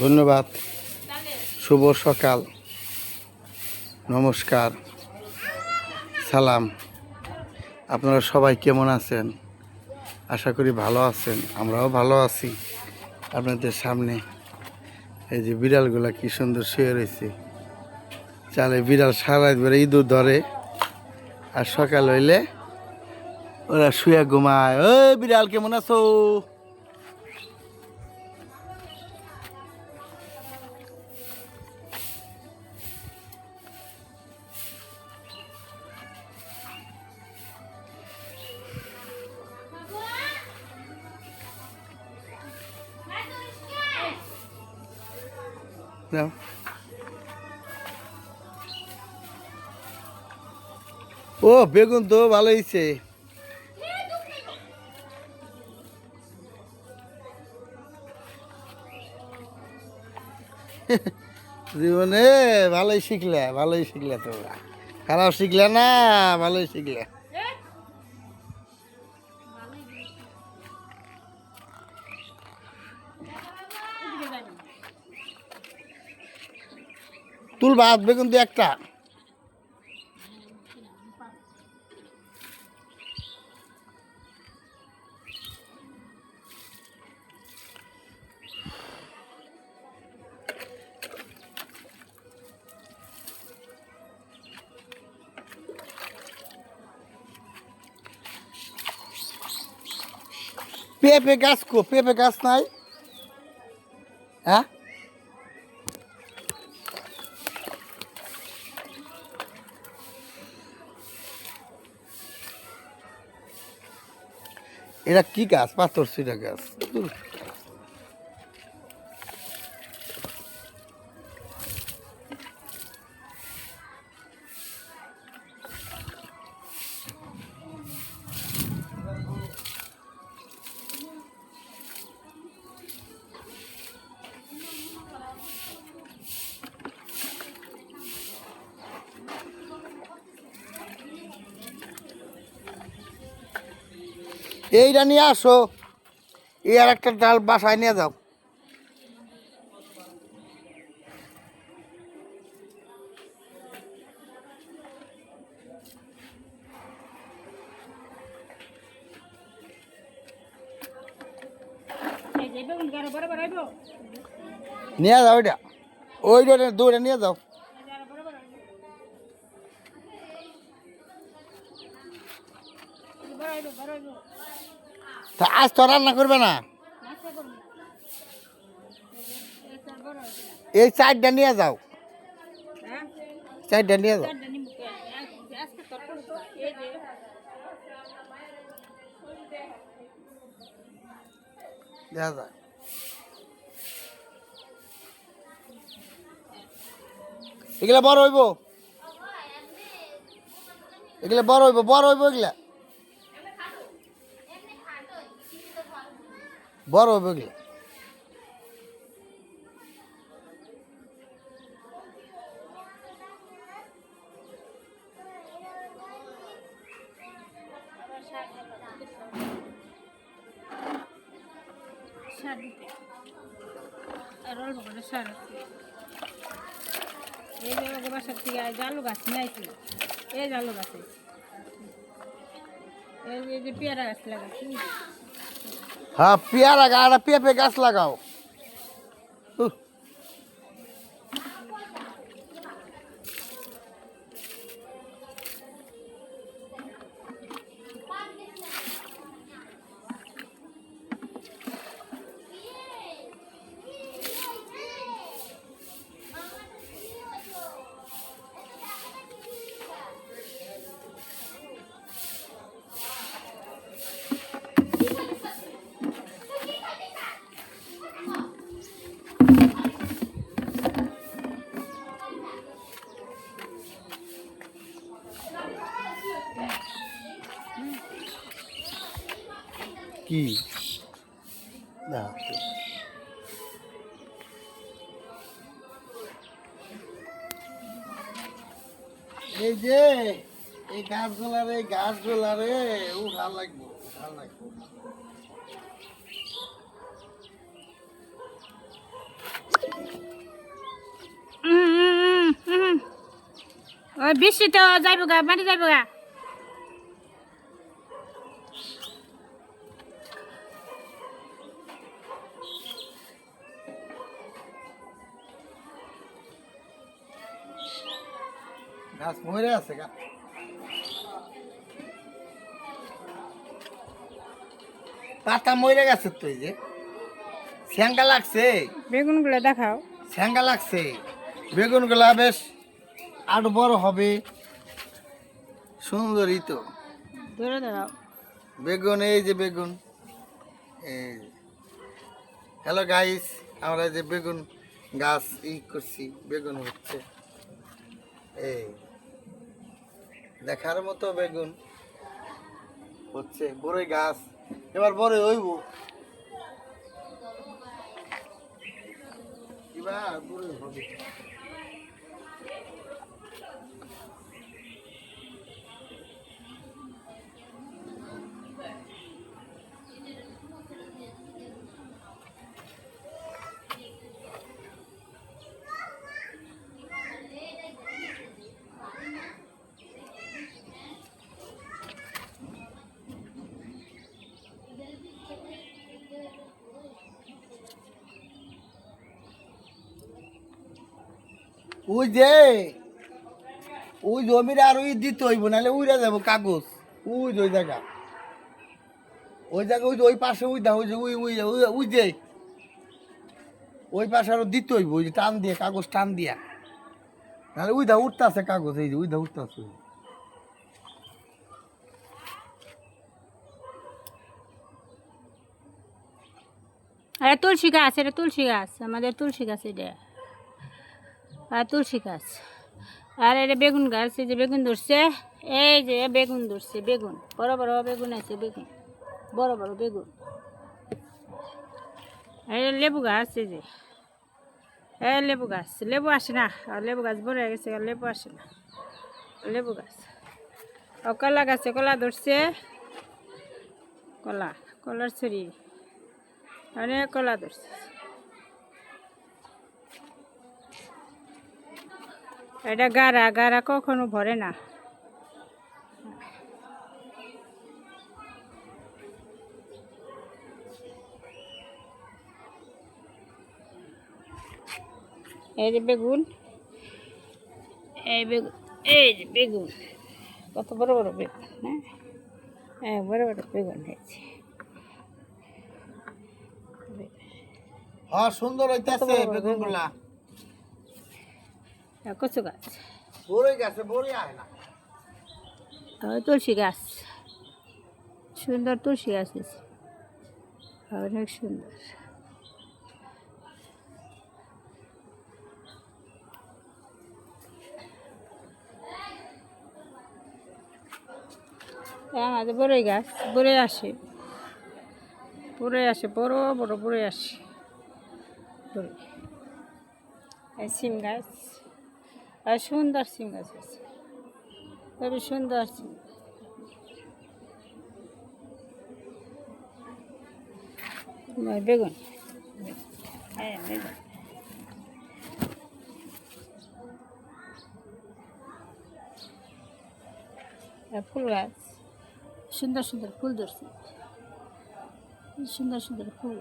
ধন্যবাদ। শুভ সকাল, নমস্কার, সালাম। আপনারা সবাই কেমন আছেন? আশা করি ভালো আছেন। আমরাও ভালো আছি। আপনাদের সামনে এই যে বিড়ালগুলা কি সুন্দর শুয়ে রয়েছে। চালে বিড়াল সারা ধরে ইঁদুর ধরে, আর সকাল হইলে ওরা শুয়ে ঘুমায়। ওই বিড়াল কেমন আছো? যাও। ও বেগুন তো ভালো হয়েছে। জীবনে ভালোই শিখলে তোমরা। খারাপ শিখলে না, ভালোই শিখলে। তুলবা বেগুন দিয়ে একটা। পেঁপে গাছ কো? পেঁপে গাছ নাই? হ্যাঁ, এটা কি গাছ? পাথর সিটা গাছ। এইটা নিয়ে আসো, এই আর একটা ডাল বাসায় নিয়ে যাও। নিয়ে যাও ওইটা, ওইটা দৌড়ে নিয়ে যাও। তা আজ তো রান্না করবে না? এই চারটা নিয়ে যাও, চারটা নিয়ে যাও। দেখা যায় এগুলা বড় হইব, এগুলা বড় হইব, বড় হইব, এগুলা বড় হইব, এগুলা। এই যে বাসার থেকে জালু গাছ নিয়ে আইছিল, এই জালু গাছে এই যে পেয়ারা গাছ লাগাচ্ছি। হ্যাঁ, পেয়ারা গাছ, পেঁপে গাছ লাগাও। কি না, এই যে এই গাছগুলারে উঠা লাগবো, উঠা লাগবো। ওই বৃষ্টি তো যাইব গা, মাটি যাইব গা। গাছ মরে আছে গা, পাতা মরে গেছে তো, এই যে স্যাঙ্গা লাগছে, বেগুন গুলো দেখাও। স্যাঙ্গা লাগছে। বেগুন গুলা বেশ আরো বড় হবে, সুন্দরই তো ধরে দাঁড়াও। বেগুন। এই যে বেগুন, এই হ্যালো গাইস, আমরা যে বেগুন গাছ করছি, বেগুন হচ্ছে, এই দেখার মতো বেগুন হচ্ছে। বড়ই গাছ এবার বড় হইব, এবার বড়ই হবে। ওই যে ওই জমির আর ওই দিতে হইব, নাহলে উইরা যাবো কাগজ। ওই যে ওই জায়গা, ওই জায়গা, ওই যে ওই পাশে ওই দা, ওই যে ওই যে ওই পাশে আরো দিতে হইব, ওই যে টান দিয়ে, কাগজ টান দিয়া, নাহলে ওই দা উঠতে আছে কাগজ। এই যে ওই দা উঠতে আছে। আরে তুলসী গাছ, এটা তুলসী গাছ, আমাদের তুলসী গাছ এটা। আর তুলসী গাছ, আর এটা বেগুন গাছ। এই যে বেগুন ধরছে, এই যে বেগুন ধরছে, বেগুন বড় বড় বেগুন আছে, বেগুন বড় বড় বেগুন। এই লেবু গাছ, এই যে এই লেবু গাছ, লেবু আসে না, আর লেবু গাছ বড় হয়ে গেছে, আর লেবু আসে না, লেবু গাছ। ও কলা গাছে কলা ধরছে, কলা, কলার ছড়ি, অনেক কলা ধরছে। এটা গাড়া, গাড়া কখনো ভরে না। এই যে বেগুন, এই বেগুন, এই যে বেগুন, কত বড় বড় বেগুন, হ্যাঁ বড় বড় বেগুন হয়েছে। হ্যাঁ, সুন্দর হইতাছে বেগুন গুলা। কচু গাছ, বড়ই গাছে বড়ই আয় না। তুলসী গাছ, সুন্দর তুলসী গাছ আছে, অনেক সুন্দর। আমাদের বড়ই গাছ, বড়ই আসে, বড়ই আসে, বড় বড় বড়ই আসে। বড়ই, এই সিম গাছ, আর সুন্দর সিম গাছ আছে, খুবই সুন্দর সিম। বেগুন, হ্যাঁ বেগুন, ফুল গাছ, সুন্দর সুন্দর ফুল ধরছে, সুন্দর সুন্দর ফুল।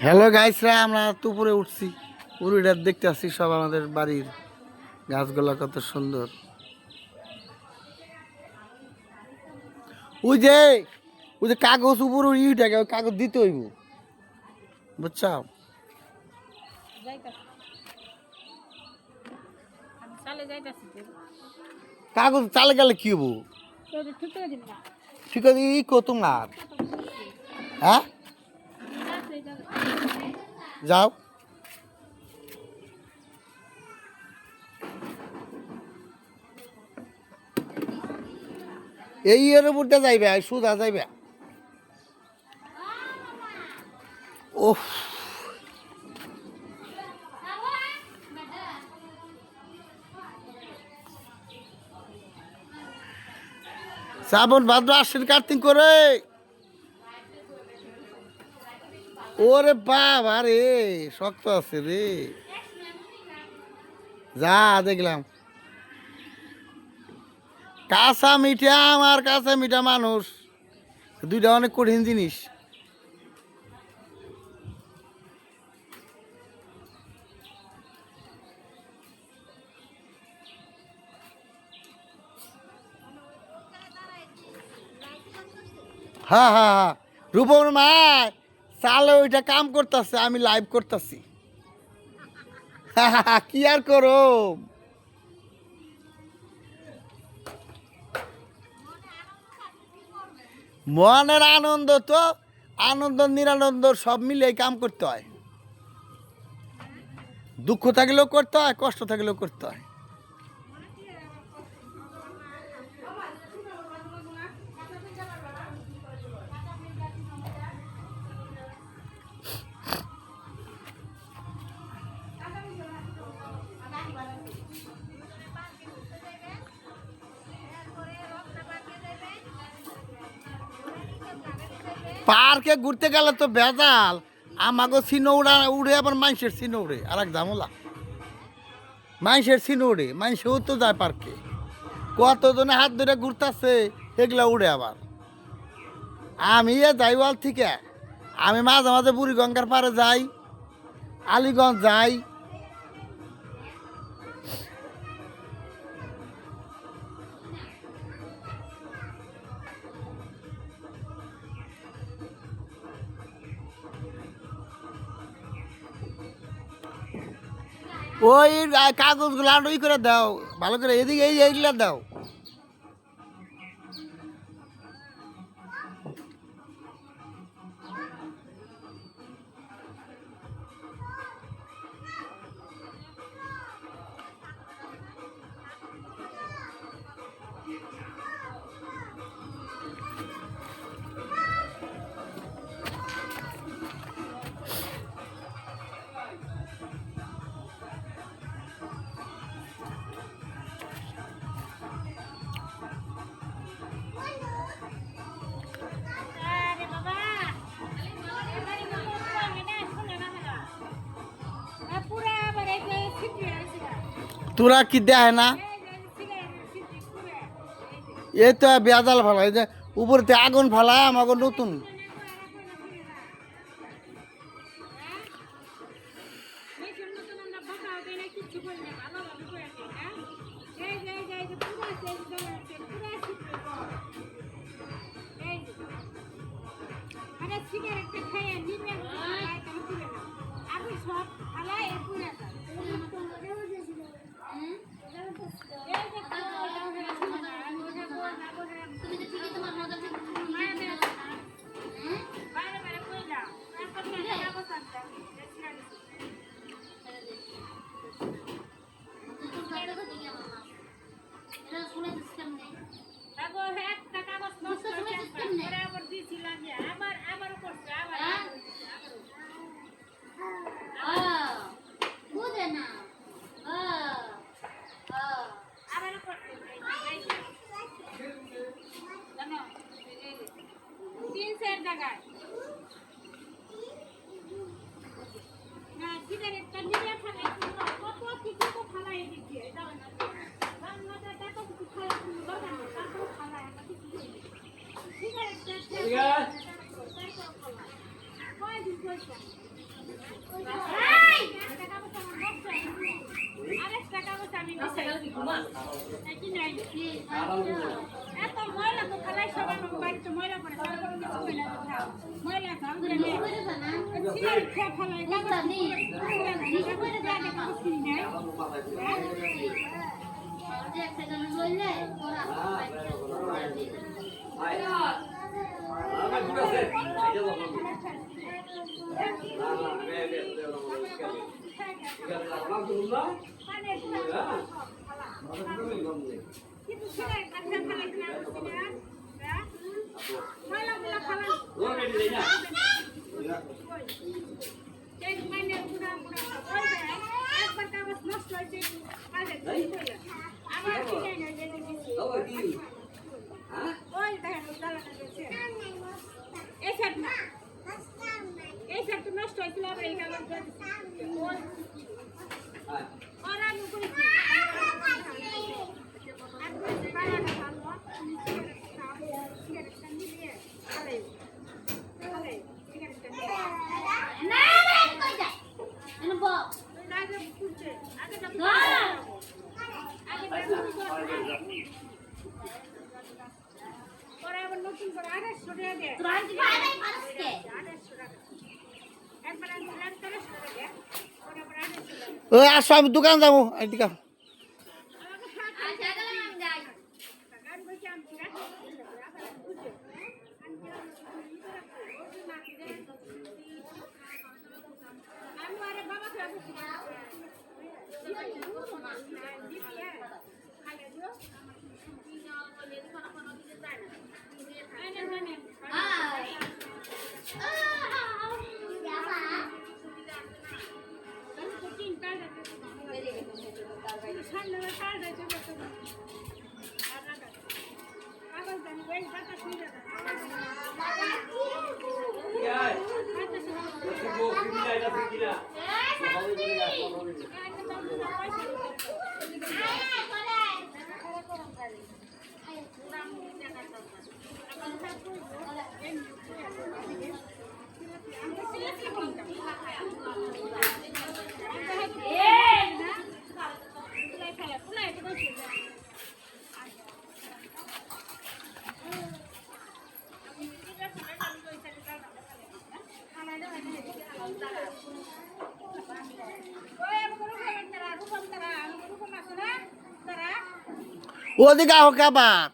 হ্যালো গাইসরা, আমরা দুপুরে উঠছি, পুরোটা দেখতে আসছি সব আমাদের বাড়ির গাছগুলা কত সুন্দর। ওই যে কাগজ উপরে ইটাকে কাগজ দিতে হইব, বুঝছো? কাগজ চালে গেলে কি হবো? ঠিক আছে, ই কো তোমার, হ্যাঁ যাও। এই এর উপর দিয়ে যাইবে সুদা যাইবে ওহ শ্রাবণ ভাদ্র আশ্বিন কার্তিক করে ওরে বাবা রে শক্ত আছে রে যা দেখলাম কাঁচা মিঠা আমার কাঁচা মিঠা মানুষ দুইটা অনেক কঠিন জিনিস হ্যাঁ হ্যাঁ হ্যাঁ রূপর মা চালে ওইটা কাম করতেছে আমি লাইভ করতেছি কি আর করো মনের আনন্দ তো আনন্দ নিরানন্দ সব মিলে কাম করতে হয় দুঃখ থাকলেও করতে হয় কষ্ট থাকলেও করতে হয় পার্কে ঘুরতে গেলে তো বেজাল আমাকে সিনো উড়া উড়ে আবার মানুষের সিনো উড়ে আর এক ঝামেলা মানুষের সিনো উড়ে মানুষেও তো যায় পার্কে কতজনে হাত ধরে ঘুরতেছে এগুলা উড়ে আবার আমি যাই ওয়াল থেকে আমি মাঝে মাঝে বুড়িগঙ্গার পাড়ে যাই আলীগঞ্জ যাই ওই কাগজগুলো আর ওই করে দাও ভালো করে এদিকে এই এইগুলা দাও আরে বাবা এবারে মতো আমি না শুনে না মেলা পুরা আবার এই যে সিটি আছে না তোরা কি দেয় না এই যে সিটি পুরা এই তো বেজাল ভালো এই যে উপরতে আগুন ফালায় আমাকে নতুন এই জন্য তো আমরা বাবা হবে না কিছু করি না ভালোভাবে করে দিই না এই যে পুরা চেঞ্জ করে পুরা সিটি এই আরে সিগারেটটা খেয়ে নিবে লাইটার পুরে না আগে সব খালা এ পুরে না এই যে তুমি তো ঠিকই তোমার মজা বাইরে বাইরে কই যাও এখন না যাবো সাথে সিগারেটটা নিয়ে থাকে কত কিছু তো খালাই দিচ্ছে দাও না রান্নাটা দেখো কিছু খাওয়া কোনো দরকার নেই তারপর খালাই একটা কিছু সিগারেটটা কয়দিন কইছো আরেকটা কাগজ আমি কি নাই এত ময়লা তো খালাই সবাই বাড়িতে ময়লা করে ময়লা খাও সিগারেট খেয়ে ফেলাই এই স্যার তো নষ্ট হয়েছিল আবার এই কালার ওরা আমি করেছি পরে আবার নতুন করে 800 টাকা দেয় একবার আমি 1300 টাকা দেয় পরে আবার 800 টাকা ওই আসো আমি দোকান যাবো এদিকে আও। গান বইতে আমি আরে বাবা ওদিকে আহ আবার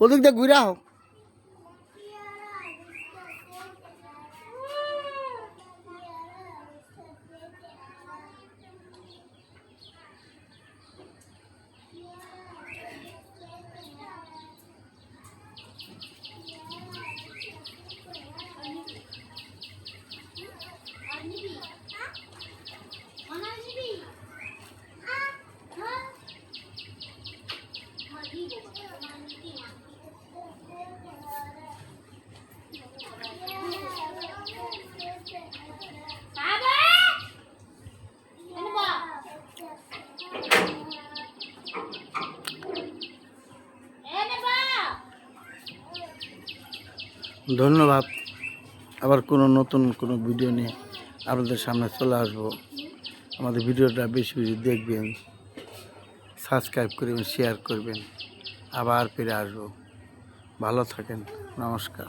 ওদিক দিয়ে ঘুরে আহ ধন্যবাদ। আবার কোনো নতুন কোনো ভিডিও নিয়ে আপনাদের সামনে চলে আসবো। আমাদের ভিডিওটা বেশি বেশি দেখবেন, সাবস্ক্রাইব করবেন, শেয়ার করবেন। আবার ফিরে আসবো। ভালো থাকেন। নমস্কার।